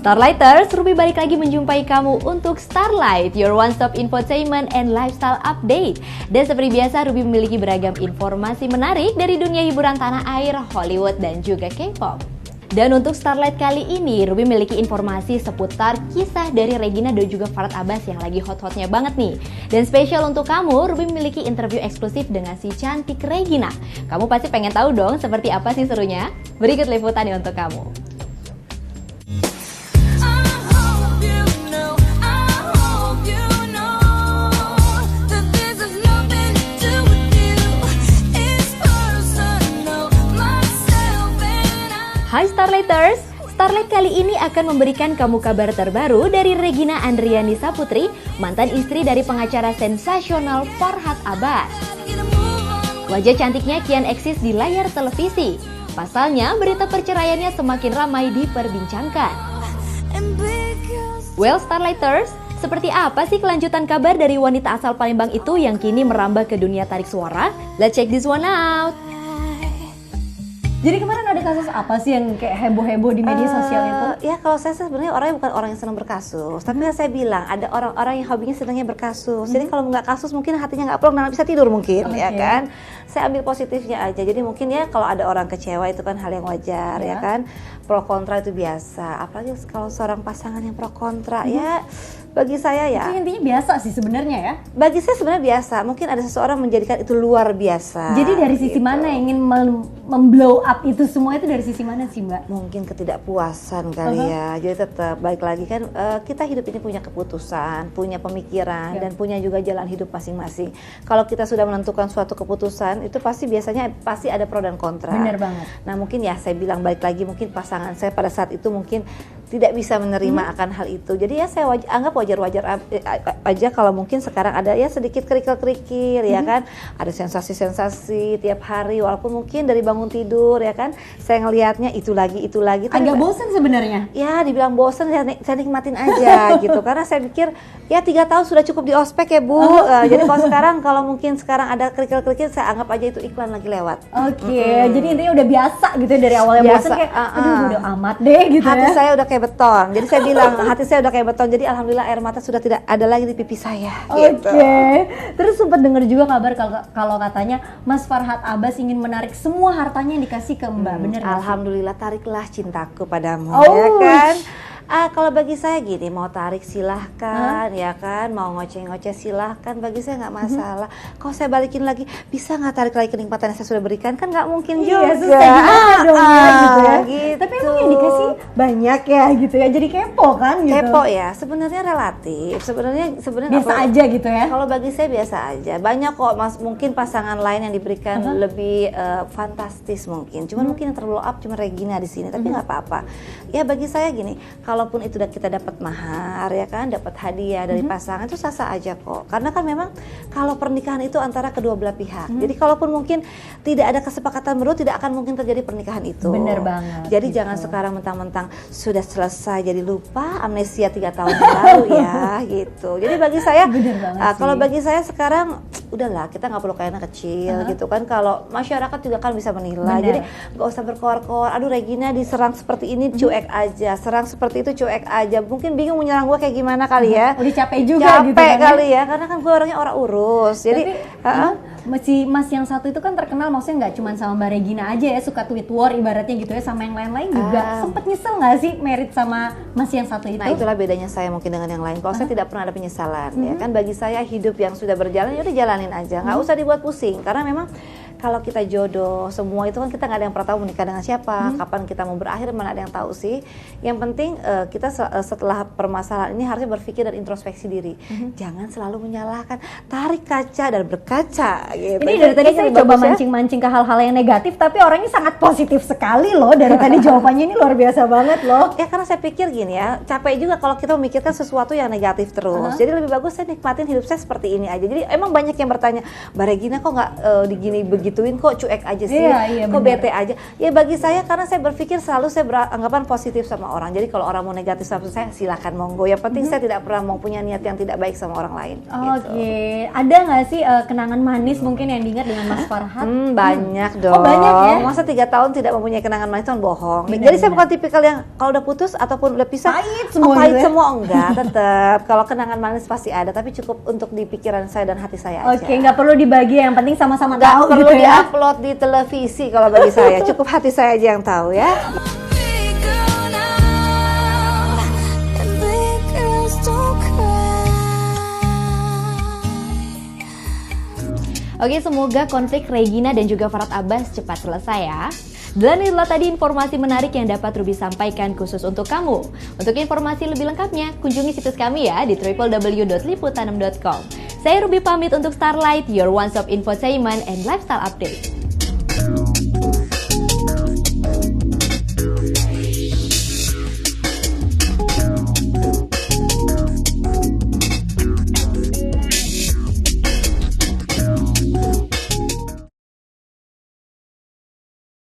Starlighters, Ruby balik lagi menjumpai kamu untuk Starlight, your one-stop infotainment and lifestyle update. Dan seperti biasa, Ruby memiliki beragam informasi menarik dari dunia hiburan tanah air, Hollywood, dan juga K-pop. Dan untuk Starlight kali ini, Ruby memiliki informasi seputar kisah dari Regina dan juga Farhad Abbas yang lagi hot-hotnya banget nih. Dan spesial untuk kamu, Ruby memiliki interview eksklusif dengan si cantik Regina. Kamu pasti pengen tahu dong seperti apa sih serunya? Berikut liputannya untuk kamu. Hai Starlighters, Starlight kali ini akan memberikan kamu kabar terbaru dari Regina Andriani Saputri, mantan istri dari pengacara sensasional Farhad Abbas. Wajah cantiknya kian eksis di layar televisi. Pasalnya, berita perceraiannya semakin ramai diperbincangkan. Well Starlighters, seperti apa sih kelanjutan kabar dari wanita asal Palembang itu yang kini merambah ke dunia tarik suara? Let's check this one out. Jadi kemarin ada kasus apa sih yang kayak heboh-heboh di media sosial itu? Ya kalau saya sebenarnya orangnya bukan orang yang senang berkasus, tapi saya bilang ada orang-orang yang hobinya senangnya berkasus. Jadi kalau nggak kasus mungkin hatinya nggak plong dan nggak bisa tidur mungkin, ya kan? Saya ambil positifnya aja. Jadi mungkin ya kalau ada orang kecewa itu kan hal yang wajar, ya kan? Pro kontra itu biasa. Apalagi kalau seorang pasangan yang pro kontra, ya bagi saya ya. Itu intinya biasa sih sebenarnya ya. Bagi saya sebenarnya biasa. Mungkin ada seseorang menjadikan itu luar biasa. Jadi dari sisi mana yang ingin memblow up itu semua itu dari sisi mana sih Mbak? Mungkin ketidakpuasan kali ya. Jadi tetap balik lagi kan kita hidup ini punya keputusan, punya pemikiran dan punya juga jalan hidup masing-masing. Kalau kita sudah menentukan suatu keputusan itu biasanya ada pro dan kontra. Benar banget. Nah mungkin ya saya bilang balik lagi mungkin pasangan saya pada saat itu mungkin tidak bisa menerima akan hal itu. Jadi ya saya anggap wajar-wajar aja kalau mungkin sekarang ada ya sedikit kerikil-kerikil ya kan. Ada sensasi-sensasi tiap hari walaupun mungkin dari bangun tidur ya kan. Saya ngelihatnya itu lagi. Agak bosan sebenarnya. Ya dibilang bosan saya nikmatin aja gitu. Karena saya pikir ya 3 tahun sudah cukup di ospek ya Bu. Jadi kalau mungkin sekarang ada kerikil-kerikil saya anggap aja itu iklan lagi lewat. Oke, jadi intinya udah biasa gitu dari awalnya bosan kayak aduh udah amat deh gitu. Hati saya udah kayak beton. Jadi saya bilang hati saya udah kayak beton. Jadi alhamdulillah air mata sudah tidak ada lagi di pipi saya. Oke. Terus sempat dengar juga kabar kalau katanya Mas Farhad Abbas ingin menarik semua hartanya yang dikasih ke Mbak. Bener gak? Alhamdulillah tariklah cintaku padamu ya kan. Kalau bagi saya gini, mau tarik silahkan ya kan, mau ngoceh-ngoceh silahkan, bagi saya nggak masalah. Kalau saya balikin lagi, bisa nggak tarik lagi kenikmatan yang saya sudah berikan? Kan nggak mungkin juga. Dong ya, gitu ya. Gitu. Tapi emang yang dikasih banyak ya gitu ya, jadi kepo kan gitu. Kepo ya, sebenarnya relatif. Sebenarnya biasa aja gitu ya. Kalau bagi saya biasa aja. Banyak kok mungkin pasangan lain yang diberikan lebih fantastis mungkin. Cuman mungkin yang terblow up cuma Regina di sini, tapi nggak apa-apa. Ya bagi saya gini, kalaupun itu kita dapat mahar ya kan, dapat hadiah dari pasangan itu sah-sah aja kok. Karena kan memang kalau pernikahan itu antara kedua belah pihak. Jadi kalaupun mungkin tidak ada kesepakatan berdua, tidak akan mungkin terjadi pernikahan itu. Bener banget. Jadi jangan sekarang mentang-mentang sudah selesai jadi lupa, amnesia 3 tahun lalu ya gitu. Jadi bagi saya kalau bagi saya sekarang udahlah, kita nggak perlu kayak anak kecil gitu kan. Kalau masyarakat juga kan bisa menilai. Jadi nggak usah berkoar-koar. Aduh Regina diserang seperti ini, cuek aja. Serang seperti itu cuek aja. Mungkin bingung menyerang gue kayak gimana kali ya. Udah capek juga gitu kan. Kali ya, karena kan gue orangnya orang urus. Jadi si Mas yang satu itu kan terkenal maksudnya nggak cuma sama Mbak Regina aja ya, suka tweet war ibaratnya gitu ya, sama yang lain-lain juga. Sempet nyesel nggak sih merit sama Mas yang satu itu? Nah itulah bedanya saya mungkin dengan yang lain. Kalau saya tidak pernah ada penyesalan ya kan. Bagi saya hidup yang sudah berjalan ya udah jalanin aja, nggak usah dibuat pusing. Karena memang kalau kita jodoh semua itu kan kita nggak ada yang pernah tahu menikah dengan siapa, kapan kita mau berakhir, mana ada yang tahu sih. Yang penting kita setelah permasalahan ini harusnya berpikir dan introspeksi diri. Jangan selalu menyalahkan, tarik kaca dan berkaca gitu. Ini dari tadi saya coba mancing-mancing ke hal-hal yang negatif, tapi orangnya sangat positif sekali loh. Dari tadi jawabannya ini luar biasa banget loh. Ya karena saya pikir gini ya, capek juga kalau kita memikirkan sesuatu yang negatif terus. Jadi lebih bagus saya nikmatin hidup saya seperti ini aja. Jadi emang banyak yang bertanya, Mbak Regina kok nggak begini digituin kok cuek aja sih, Iya, kok bener. bete aja. Ya bagi saya karena saya berpikir selalu saya beranggapan positif sama orang. Jadi kalau orang mau negatif sama saya silakan monggo. Yang penting saya tidak pernah mau punya niat yang tidak baik sama orang lain. Oke, Gitu. ada nggak sih kenangan manis mungkin yang diingat dengan Mas Farhat? Banyak dong. Oh, banyak ya? Masa 3 tahun tidak mempunyai kenangan manis itu kan bohong. Benar, Jadi saya benar. bukan tipikal yang kalau udah putus ataupun udah pisah Pahit semua pahit gitu ya? semua enggak, tetap. Kalau kenangan manis pasti ada, tapi cukup untuk di pikiran saya dan hati saya aja. Oke, nggak perlu dibagi, yang penting sama-sama Nggak tahu perlu gitu ya. diupload di televisi kalau bagi saya. Cukup hati saya aja yang tahu ya. Oke, semoga konflik Regina dan juga Farhat Abbas cepat selesai ya. Dan itulah tadi informasi menarik yang dapat Ruby sampaikan khusus untuk kamu. Untuk informasi lebih lengkapnya, kunjungi situs kami ya di www.liputanem.com. Saya Ruby pamit untuk Starlight, your one-stop infotainment and lifestyle update.